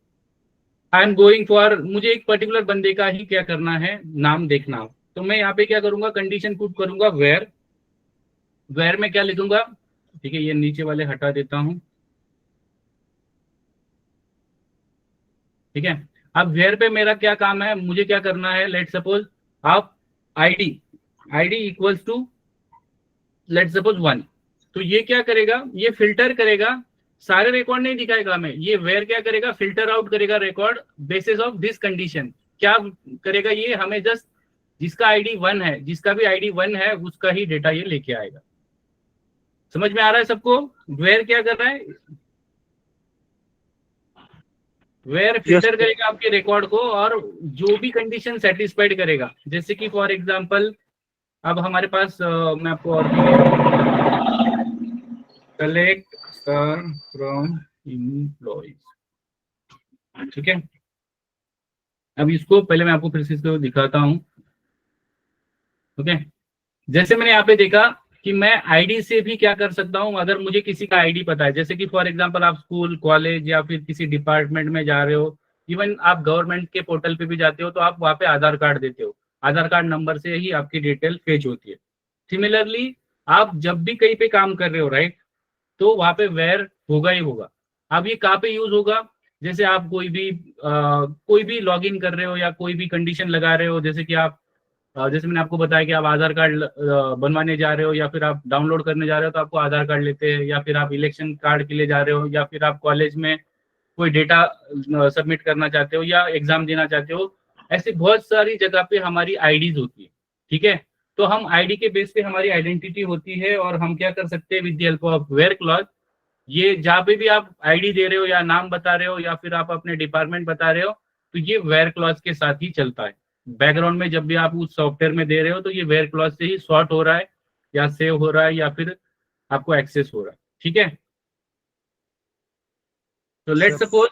S1: I am going for, मुझे एक पर्टिकुलर बंदे का ही क्या करना है, नाम देखना हो। तो मैं यहाँ पे क्या करूंगा, कंडीशन पुट करूंगा वेयर। वेयर में क्या लिखूंगा, ठीक है, ये नीचे वाले हटा देता हूं, ठीक है। अब वेयर पे मेरा क्या काम है, मुझे क्या करना है, लेट सपोज आप ID equals to let suppose 1। तो ये क्या करेगा, ये फिल्टर करेगा, सारे रिकॉर्ड नहीं दिखाएगा हमें। ये वेयर क्या करेगा, फिल्टर आउट करेगा record basis of this condition. क्या करेगा ये, हमें जस्ट जिसका आईडी 1 है, जिसका भी आईडी 1 है उसका ही डेटा ये लेके आएगा। समझ में आ रहा है सबको, वेयर क्या कर रहा है, वेयर फिल्टर करेगा आपके रिकॉर्ड को और जो भी कंडीशन सेटिस्फाइड करेगा। जैसे कि फॉर एग्जांपल अब हमारे पास मैं आपको और कलेक्ट फ्रॉम एम्प्लॉइज, ठीक है। अब इसको पहले मैं आपको फिर से इसको दिखाता हूं, ओके। जैसे मैंने यहाँ पे देखा कि मैं आईडी से भी क्या कर सकता हूं, अगर मुझे किसी का आईडी पता है, जैसे कि फॉर एग्जांपल आप स्कूल, कॉलेज या फिर किसी डिपार्टमेंट में जा रहे हो, इवन आप गवर्नमेंट के पोर्टल पे भी जाते हो, तो आप वहाँ पे आधार कार्ड देते हो, आधार कार्ड नंबर से ही आपकी डिटेल फेच होती है। सिमिलरली आप जब भी कहीं पे काम कर रहे हो, राइट, तो वहाँ पे वेयर होगा ही होगा। अब ये कहाँ पे यूज होगा, जैसे आप कोई भी लॉग इन कर रहे हो या कोई भी कंडीशन लगा रहे हो, जैसे कि आप जैसे मैंने आपको बताया कि आप आधार कार्ड बनवाने जा रहे हो या फिर आप डाउनलोड करने जा रहे हो, तो आपको आधार कार्ड लेते हैं, या फिर आप इलेक्शन कार्ड के लिए जा रहे हो, या फिर आप कॉलेज में कोई डेटा सबमिट करना चाहते हो या एग्जाम देना चाहते हो। ऐसी बहुत सारी जगह पे हमारी आईडीज होती है, ठीक है। तो हम आईडी के बेस पे हमारी आइडेंटिटी होती है और हम क्या कर सकते हैं with the help of where clause, ये जहाँ पे भी आप आईडी दे रहे हो या नाम बता रहे हो या फिर आप अपने डिपार्टमेंट बता रहे हो, तो ये वेयर क्लॉज के साथ ही चलता है। बैकग्राउंड में जब भी आप उस सॉफ्टवेयर में दे रहे हो तो ये वेयर क्लॉज से ही सॉर्ट हो रहा है या सेव हो रहा है या फिर आपको एक्सेस हो रहा है। ठीक है, तो लेट सपोज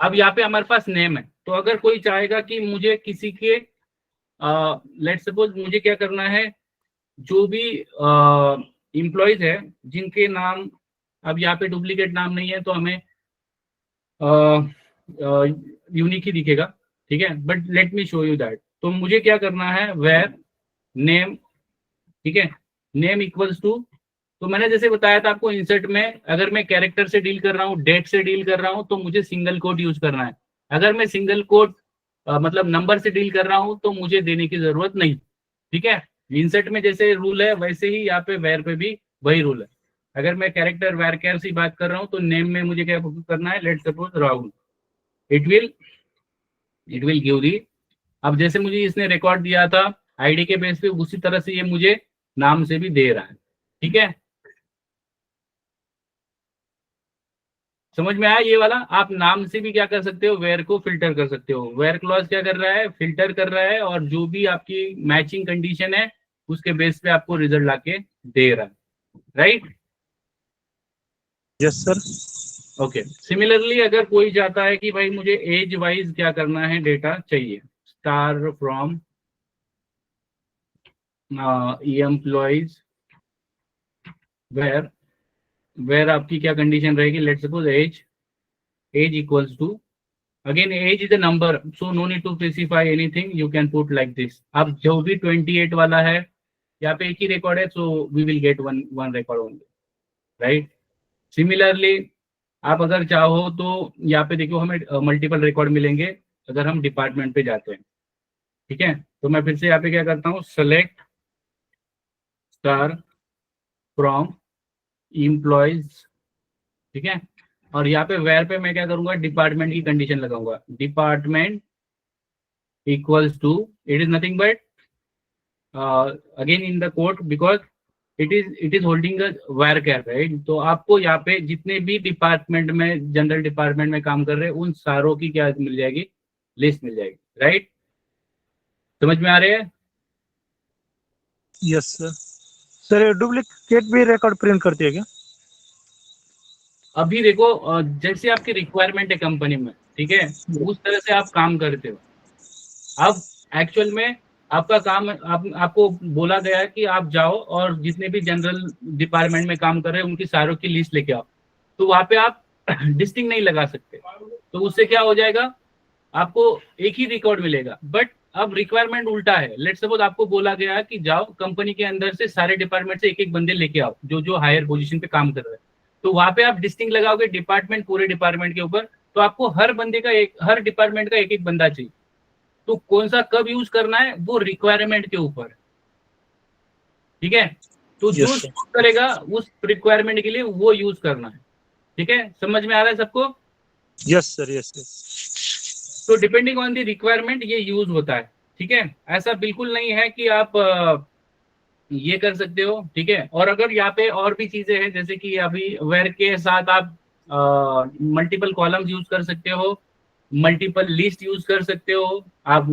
S1: अब यहाँ पे हमारे पास नेम है, तो अगर कोई चाहेगा कि मुझे किसी के लेट सपोज मुझे क्या करना है, जो भी एम्प्लॉयज है जिनके नाम, अब यहाँ पे डुप्लीकेट नाम नहीं है तो हमें यूनिक ही दिखेगा, ठीक है, but let me show you that. तो मुझे क्या करना है, वेयर नेम, ठीक है, नेम इक्वल्स टू, तो मैंने जैसे बताया था आपको इंसर्ट में, अगर मैं कैरेक्टर से डील कर रहा हूँ, डेट से डील कर रहा हूँ, तो मुझे सिंगल कोट यूज करना है। अगर मैं सिंगल कोट मतलब नंबर से डील कर रहा हूँ तो मुझे देने की जरूरत नहीं। ठीक है, इंसर्ट में जैसे रूल है वैसे ही यहाँ पे वेयर पे भी वही रूल है। अगर मैं कैरेक्टर वेयर कैर से बात कर रहा हूँ तो नेम में मुझे क्या करना है, let suppose Rahul, it will give दी। अब जैसे मुझे इसने रिकॉर्ड दिया था आईडी के बेस पे, उसी तरह से ये मुझे नाम से भी दे रहा है। ठीक है, समझ में आया ये वाला। आप नाम से भी क्या कर सकते हो, वेयर को फिल्टर कर सकते हो। वेयर क्लॉज क्या कर रहा है, फिल्टर कर रहा है, और जो भी आपकी मैचिंग कंडीशन है उसके बेस पे आपको रिजल्ट लाके दे रहा है, right.
S2: Yes sir.
S1: Okay, similarly अगर कोई चाहता है कि भाई मुझे एज वाइज क्या करना है, डेटा चाहिए, स्टार फ्रॉम एम्प्लॉइज वेयर आपकी क्या कंडीशन रहेगी, let suppose age equals to, again age is a number, so no need to specify anything, you can put like this. अब जो भी 28 वाला है, यहाँ पे एक ही रिकॉर्ड है, so we will get one record only, right. Similarly आप अगर चाहो तो यहाँ पे देखो हमें मल्टीपल रिकॉर्ड मिलेंगे अगर हम डिपार्टमेंट पे जाते हैं। ठीक है, तो मैं फिर से यहाँ पे क्या करता हूँ, सेलेक्ट स्टार फ्रॉम एम्प्लॉयज, ठीक है, और यहाँ पे वेयर पे मैं क्या करूंगा, डिपार्टमेंट की कंडीशन लगाऊंगा, department equals to, it is nothing but again in the code, because it is holding varchar, right. तो आपको यहाँ पे जितने भी डिपार्टमेंट में, जनरल डिपार्टमेंट में काम कर रहे हैं, उन सारों की क्या मिल जाएगी, लिस्ट मिल जाएगी, राइट। समझ में आ रहे हैं?
S2: Yes sir. सर डुप्लीकेट भी रिकॉर्ड प्रिंट करती है क्या?
S1: अभी देखो जैसे आपकी रिक्वायरमेंट है कंपनी में, ठीक है, उस तरह से आप काम करते हो। अब एक्चुअल में आपका काम, आपको बोला गया है कि आप जाओ और जितने भी जनरल डिपार्टमेंट में काम कर रहे हैं उनकी सारों की लिस्ट लेके आओ, तो वहां पे आप डिस्टिंग नहीं लगा सकते, तो उससे क्या हो जाएगा, आपको एक ही रिकॉर्ड मिलेगा। बट अब रिक्वायरमेंट उल्टा है, लेट सपोज आपको बोला गया है कि जाओ कंपनी के अंदर से सारे डिपार्टमेंट से एक एक बंदे लेके आओ जो जो हायर पोजीशन पे काम कर रहे हैं, तो वहां पे आप डिस्टिंग लगाओगे डिपार्टमेंट, पूरे डिपार्टमेंट के ऊपर, तो आपको हर बंदे का हर डिपार्टमेंट का एक एक बंदा चाहिए। तो कौन सा कब यूज करना है, वो रिक्वायरमेंट के ऊपर, ठीक है, तो जो
S2: Yes, sir.
S1: करेगा उस रिक्वायरमेंट के लिए वो यूज करना है। ठीक है, समझ में आ रहा है सबको?
S2: Yes sir, yes yes.
S1: तो डिपेंडिंग ऑन द रिक्वायरमेंट ये यूज होता है। ठीक है, ऐसा बिल्कुल नहीं है कि आप ये कर सकते हो। ठीक है, और अगर यहाँ पे और भी चीजें हैं, जैसे कि अभी वेयर के साथ आप मल्टीपल कॉलम्स यूज कर सकते हो, मल्टीपल लिस्ट यूज कर सकते हो, आप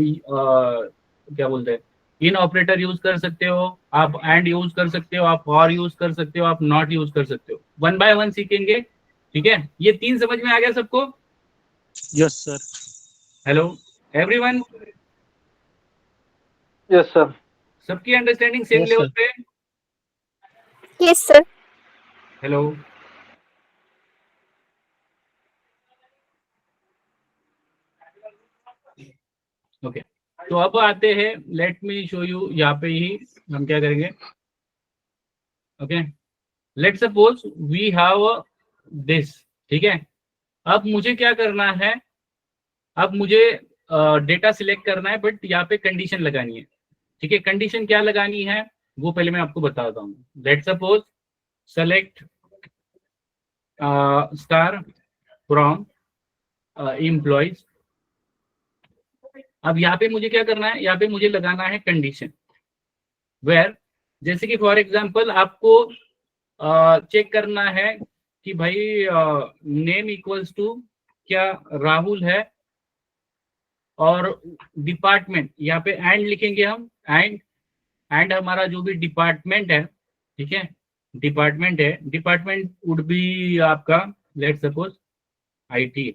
S1: क्या बोलते हैं, इन ऑपरेटर यूज कर सकते हो, आप एंड यूज कर सकते हो, आप और यूज कर सकते हो, आप नॉट यूज कर सकते हो। वन बाय वन सीखेंगे। ठीक है, ये तीन समझ में आ गया सबको?
S2: Yes sir.
S1: Hello everyone,
S3: yes sir.
S1: सबकी understanding same
S2: Yes,
S1: level
S2: sir.
S1: पे?
S4: Yes, sir.
S1: हेलो, ओके, तो अब आते हैं, लेट मी शो यू, यहाँ पे ही हम क्या करेंगे। Okay, let suppose we have this, ठीक है, अब मुझे क्या करना है, अब मुझे डेटा सिलेक्ट करना है, बट यहाँ पे कंडीशन लगानी है। ठीक है, कंडीशन क्या लगानी है वो पहले मैं आपको बताता हूँ। Let suppose select star from employees. अब यहाँ पे मुझे क्या करना है, यहाँ पे मुझे लगाना है कंडीशन वेयर, जैसे कि फॉर एग्जांपल आपको चेक करना है कि भाई नेम इक्वल्स टू क्या राहुल है, और डिपार्टमेंट, यहाँ पे एंड लिखेंगे हम, एंड हमारा जो भी डिपार्टमेंट है, ठीक है, डिपार्टमेंट है, डिपार्टमेंट वुड बी आपका लेट सपोज IT।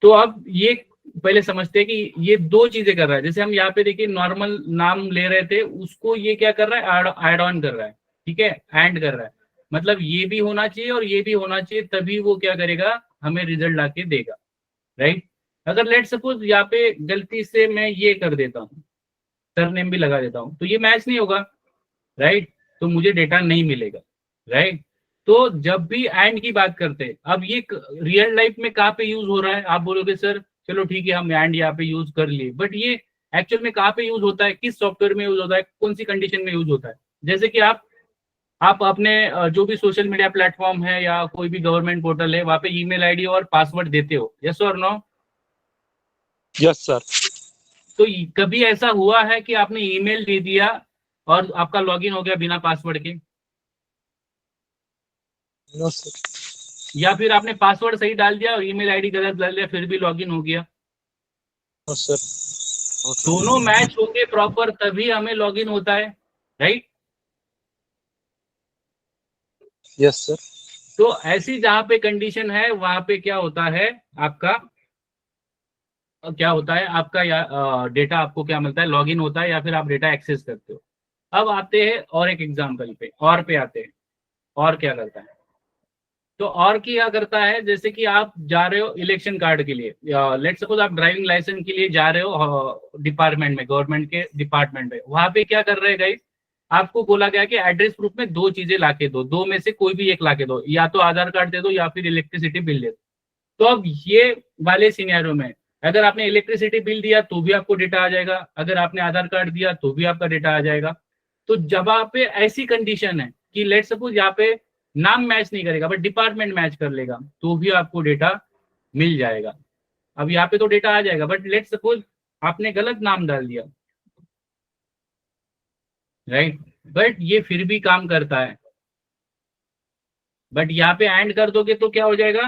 S1: तो अब ये पहले समझते हैं कि ये दो चीजें कर रहा है। जैसे हम यहाँ पे देखिए नॉर्मल नाम ले रहे थे, उसको ये क्या कर रहा है, ऐड ऑन कर रहा है, ठीक है, एंड कर रहा है। मतलब ये भी होना चाहिए और ये भी होना चाहिए, तभी वो क्या करेगा, हमें रिजल्ट ला के देगा, राइट। अगर लेट सपोज यहाँ पे गलती से मैं ये कर देता हूँ, सरनेम भी लगा देता हूँ, तो ये मैच नहीं होगा, राइट, तो मुझे डेटा नहीं मिलेगा, राइट। तो जब भी एंड की बात करते हैं, अब ये रियल लाइफ में कहाँ पे यूज हो रहा है, आप बोलोगे सर चलो ठीक है हम एंड यहाँ पे यूज कर लिए, बट ये एक्चुअल में कहाँ पे यूज होता है, किस सॉफ्टवेयर में यूज होता है, कौन सी कंडीशन में यूज होता है। जैसे कि आप अपने जो भी सोशल मीडिया प्लेटफॉर्म है या कोई भी गवर्नमेंट पोर्टल है, वहाँ पे ईमेल आईडी और पासवर्ड देते हो, यस और नो?
S2: Yes sir.
S1: तो कभी ऐसा हुआ है कि आपने ईमेल दे दिया और आपका लॉगिन हो गया बिना पासवर्ड के?
S2: No sir.
S1: या फिर आपने पासवर्ड सही डाल दिया और ईमेल आईडी गलत डाल दिया, फिर भी लॉगिन हो गया?
S2: No sir.
S1: दोनों मैच होंगे प्रॉपर, तभी हमें लॉगिन होता है, राइट।
S2: Yes sir.
S1: तो ऐसी जहां पे कंडीशन है वहां पे क्या होता है आपका, या डेटा आपको क्या मिलता है, लॉगिन होता है या फिर आप डेटा एक्सेस करते हो। अब आते हैं और एक एग्जांपल पे, और पे आते हैं। और क्या करता है, तो और क्या करता है, जैसे कि आप जा रहे हो इलेक्शन कार्ड के लिए, लेट्स सपोज आप ड्राइविंग लाइसेंस के लिए जा रहे हो डिपार्टमेंट में, गवर्नमेंट के डिपार्टमेंट में, वहां पे क्या कर रहे हैं गाइस, आपको बोला गया कि एड्रेस प्रूफ में दो चीजें लाके दो, दो में से कोई भी एक लाके दो, या तो आधार कार्ड दे दो या फिर इलेक्ट्रिसिटी बिल दे दो। तो अब ये वाले सिनेरियो में अगर आपने इलेक्ट्रिसिटी बिल दिया तो भी आपको डेटा आ जाएगा, अगर आपने आधार कार्ड दिया तो भी आपका डेटा आ जाएगा। तो जब आप पे ऐसी कंडीशन है कि लेट सपोज यहाँ पे नाम मैच नहीं करेगा बट डिपार्टमेंट मैच कर लेगा, तो भी आपको डेटा मिल जाएगा। अब यहाँ पे तो डेटा आ जाएगा, बट लेट सपोज आपने गलत नाम डाल दिया, राइट, बट ये फिर भी काम करता है। बट यहाँ पे एंड कर दोगे तो क्या हो जाएगा,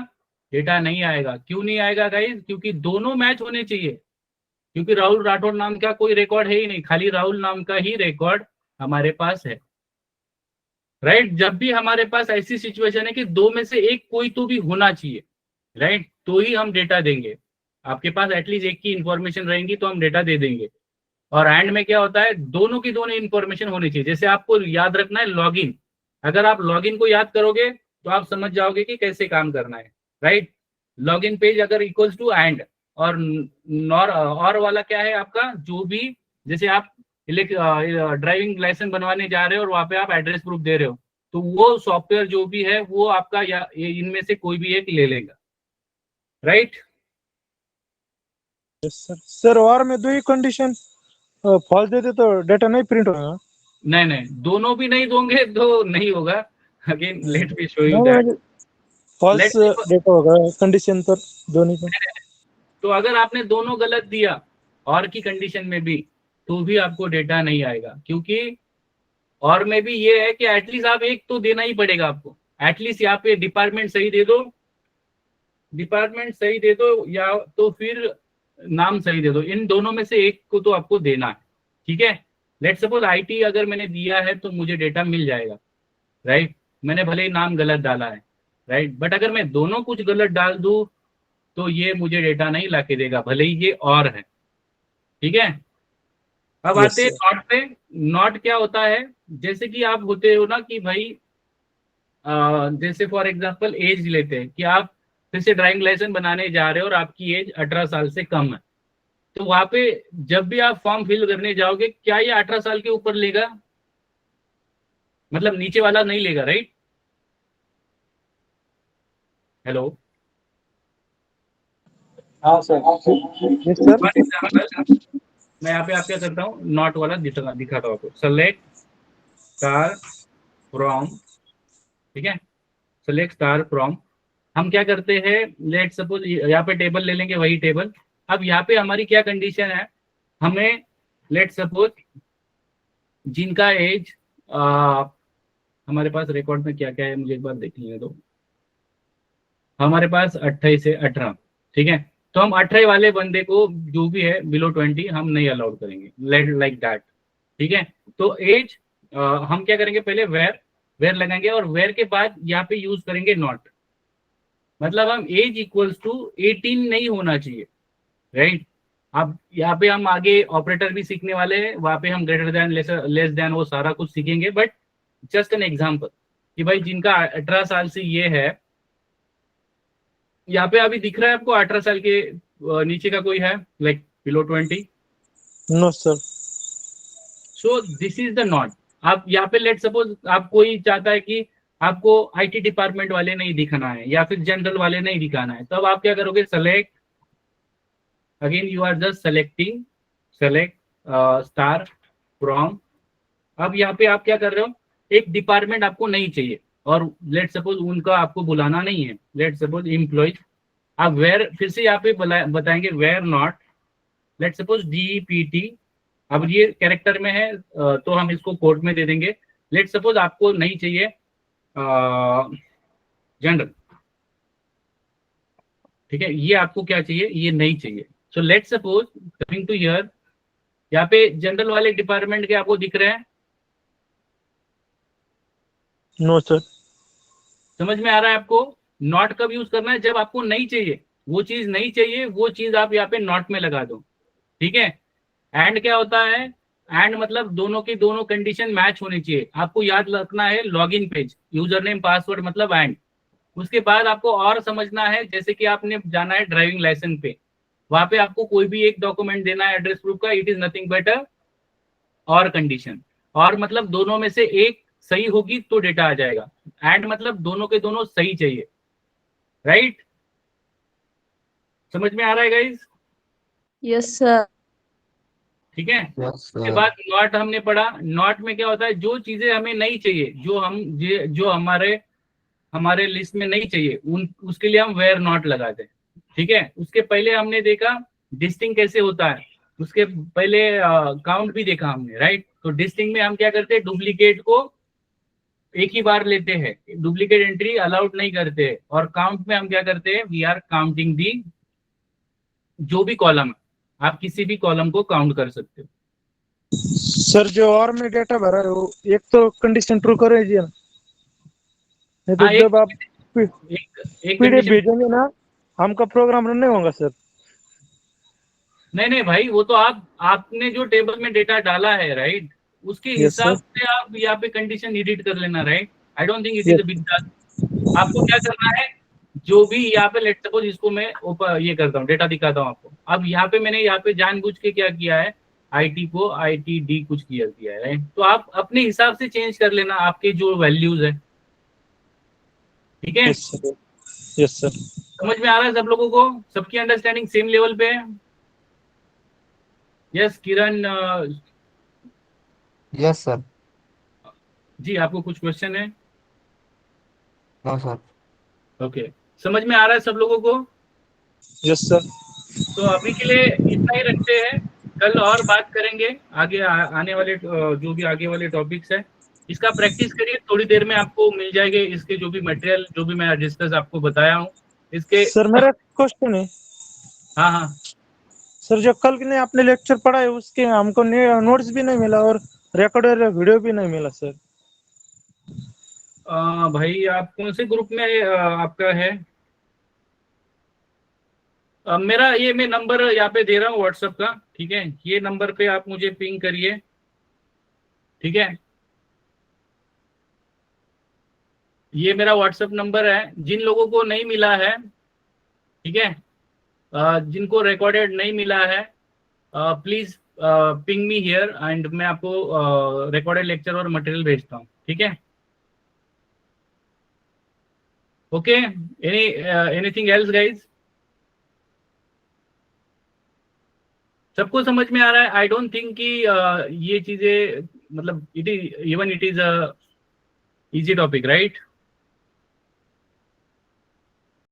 S1: डेटा नहीं आएगा। क्यों नहीं आएगा गाइस, क्योंकि दोनों मैच होने चाहिए। क्योंकि राहुल राठौर नाम का कोई रिकॉर्ड है ही नहीं, खाली राहुल नाम का ही रिकॉर्ड हमारे पास है, राइट। जब भी हमारे पास ऐसी सिचुएशन है कि दो में से एक कोई तो भी होना चाहिए, राइट, तो ही हम डेटा देंगे। आपके पास एटलीस्ट एक की इंफॉर्मेशन रहेंगी तो हम डेटा दे देंगे। और एंड में क्या होता है, दोनों की दोनों इंफॉर्मेशन होनी चाहिए। जैसे आपको याद रखना है लॉगिन, अगर आप लॉगिन को याद करोगे तो आप समझ जाओगे कि कैसे काम करना है, राइट। लॉगिन पेज अगर इक्वल्स टू एंड, और नॉर और वाला क्या है आपका, जो भी, जैसे आप ड्राइविंग लाइसेंस बनवाने जा रहे हो और वहां पे आप एड्रेस प्रूफ दे रहे हो, तो वो सॉफ्टवेयर जो भी है वो आपका या इनमें से कोई भी एक ले लेगा, राइट।
S2: Yes sir. सर और में दो ही कंडीशन फॉल्स देते तो डेटा नहीं प्रिंट होगा?
S1: नहीं, दोनों भी नहीं दोगे तो नहीं होगा। Again let me show you that.
S2: False data होगा कंडीशन पर दोनों का।
S1: तो अगर आपने दोनों गलत दिया और की कंडीशन में भी, तो भी आपको डेटा नहीं आएगा। क्योंकि और में भी ये है कि एटलीस्ट आप एक तो देना ही पड़ेगा आपको। एटलीस्ट यहाँ पे डिपार्टमेंट सही दे दो, डिपार्टमेंट सही दे दो, या तो फिर नाम सही दे दो, इन दोनों में से एक को तो आपको देना है, ठीक है। लेट सपोज IT अगर मैंने दिया है तो मुझे डेटा मिल जाएगा, राइट। मैंने भले ही नाम गलत डाला है, राइट, बट अगर मैं दोनों कुछ गलत डाल दूं तो ये मुझे डेटा नहीं लाके देगा, भले ही ये और है, ठीक है। अब
S2: Yes,
S1: आते हैं
S2: sir.
S1: नॉट पे। नॉट क्या होता है, जैसे कि आप होते हो ना कि भाई जैसे फॉर एग्जांपल एज लेते हैं कि आप फिर से ड्राइविंग लाइसेंस बनाने जा रहे हो और आपकी एज 18 साल से कम है, तो वहां पे जब भी आप फॉर्म फिल करने जाओगे, क्या ये 18 साल के ऊपर लेगा? मतलब नीचे वाला नहीं लेगा, राइट। हेलो,
S3: हाँ sir.
S2: Yes sir.
S1: For example मैं यहाँ पे आप क्या करता हूँ, नॉट वाला दिखाता हूँ आपको। सेलेक्ट स्टार फ्रॉम, ठीक है, सेलेक्ट स्टार फ्रॉम। हम क्या करते हैं, लेट सपोज यहाँ पे टेबल ले लेंगे, वही टेबल। अब यहाँ पे हमारी क्या कंडीशन है, हमें लेट सपोज जिनका एज हमारे पास रिकॉर्ड में क्या क्या है मुझे एक बार देख लेने दो। हमारे पास 28 से 18, ठीक है। तो हम 18 वाले बंदे को जो भी है बिलो 20 हम नहीं अलाउड करेंगे, लाइक दैट। ठीक है, तो एज हम क्या करेंगे, पहले वेर लगाएंगे और वेर के बाद यहाँ पे यूज करेंगे नॉट। मतलब हम एज इक्वल्स टू 18 नहीं होना चाहिए, राइट। अब यहाँ पे हम आगे ऑपरेटर भी सीखने वाले हैं, वहां पे हम ग्रेटर देन लेस देन वो सारा कुछ सीखेंगे, बट जस्ट एन एग्जाम्पल कि भाई जिनका 18 साल से ये है, यहाँ पे अभी दिख रहा है आपको 18 साल के नीचे का कोई है, like below 20?
S2: No sir.
S1: So this is the not. आप यहाँ पे लेट सपोज आप कोई चाहता है कि आपको आईटी डिपार्टमेंट वाले नहीं दिखाना है या फिर जनरल वाले नहीं दिखाना है, तब आप क्या करोगे, select, again you are just selecting, select star from. अब यहाँ पे आप क्या कर रहे हो, एक डिपार्टमेंट आपको नहीं चाहिए और लेट सपोज उनका आपको बुलाना नहीं है, लेट सपोज एम्प्लॉय। आप वेयर फिर से यहाँ पे बताएंगे where not, let suppose DPT। अब ये कैरेक्टर में है तो हम इसको कोड में दे देंगे। लेट सपोज आपको नहीं चाहिए जनरल, ठीक है, ये आपको क्या चाहिए, ये नहीं चाहिए। So let suppose coming to here, यहाँ पे जनरल वाले डिपार्टमेंट के आपको दिख रहे हैं?
S2: No sir.
S1: समझ में आ रहा है आपको? नॉट कब यूज करना है, जब आपको नहीं चाहिए, वो चीज नहीं चाहिए, वो चीज आप यहाँ पे नॉट में लगा दो। ठीक है। एंड क्या होता है, एंड मतलब दोनों की दोनों कंडीशन मैच होनी चाहिए। आपको याद रखना है login page, user name password मतलब एंड। उसके बाद आपको और समझना है, जैसे कि आपने जाना है ड्राइविंग लाइसेंस पे, वहां पे आपको कोई भी एक डॉक्यूमेंट देना है एड्रेस प्रूफ का, इट इज नथिंग बट और कंडीशन। और मतलब दोनों में से एक सही होगी तो डेटा आ जाएगा। एंड मतलब दोनों के दोनों सही चाहिए, राइट? समझ में आ रहा है गाइस?
S4: Yes sir.
S1: ठीक है।
S3: Yes,
S1: उसके
S3: sir.
S1: बाद नॉट हमने पढ़ा। नॉट में क्या होता है, जो चीजें हमें नहीं चाहिए, जो हमारे हमारे लिस्ट में नहीं चाहिए, उसके लिए हम वेयर नॉट लगाते हैं। ठीक है। उसके पहले हमने देखा डिस्टिंग कैसे होता है, उसके पहले काउंट भी देखा हमने, राइट। तो डिस्टिंग में हम क्या करते हैं, डुप्लीकेट को एक ही बार लेते हैं, डुप्लीकेट एंट्री अलाउड नहीं करते। और काउंट में हम क्या करते हैं, वी आर काउंटिंग दी जो भी कॉलम है, आप किसी भी कॉलम को काउंट कर सकते हो।
S2: सर जो और में डेटा भरा है वो एक तो कंडीशन ट्रू कर दीजिए ना, नहीं तो
S1: हाँ,
S2: जब आप
S1: एक
S2: पीडीएफ
S1: कंडीशन।
S2: भेजेंगे ना हमका प्रोग्राम रन नहीं होगा सर।
S1: नहीं नहीं भाई, वो तो आपने जो टेबल में डेटा डाला है, राइट, उसके
S2: यस सर।
S1: हिसाब से आप यहाँ पे कंडीशन एडिट कर लेना, right. I don't think it is a
S2: yes.
S1: Big task. आपको क्या करना है, जो भी यहाँ पे लेट सपोज इसको मैं ऊपर ये करता हूँ, डेटा दिखाता हूँ आपको। अब यहाँ पे मैंने यहाँ पे जानबूझ के क्या किया है, IT को ITD कुछ किया है, राइट। तो आप अपने हिसाब से चेंज कर लेना आपके जो वैल्यूज है, ठीक है।
S2: Yes sir. Yes sir.
S1: समझ में आ रहा है सब लोगों को? सबकी अंडरस्टैंडिंग सेम लेवल पे है? यस किरण
S3: Yes, sir.
S1: जी, आपको कुछ क्वेश्चन है?
S3: No, sir.
S1: ओके, समझ में आ रहा है सब लोगों को?
S2: Yes sir.
S1: तो अभी के लिए इतना ही रखते हैं, कल और बात करेंगे आगे आने वाले जो भी आगे वाले टॉपिक्स है, इसका प्रैक्टिस करिए। थोड़ी देर में आपको मिल जाएंगे इसके जो भी मटेरियल, जो भी मैं डिस्कस आपको बताया हूँ इसके।
S2: सर मेरा क्वेश्चन है,
S1: हाँ हाँ।
S2: सर जो कल ने आपने लेक्चर पढ़ा है उसके हमको नोट्स भी नहीं मिला और रिकॉर्डेड वीडियो भी नहीं मिला सर।
S1: भाई आप कौन से ग्रुप में आपका है? मेरा ये मैं नंबर यहाँ पे दे रहा हूँ व्हाट्सएप का, ठीक है। ये नंबर पे आप मुझे पिंग करिए, ठीक है। ये मेरा व्हाट्सएप नंबर है। जिन लोगों को नहीं मिला है, ठीक है, जिनको रिकॉर्डेड नहीं मिला है, please ping me here and मैं आपको रिकॉर्डेड लेक्चर और मटेरियल भेजता हूँ, ठीक है। Okay, anything else guys? सबको समझ में आ रहा है? आई डोंट थिंक कि ये चीजें मतलब it is a easy topic, right.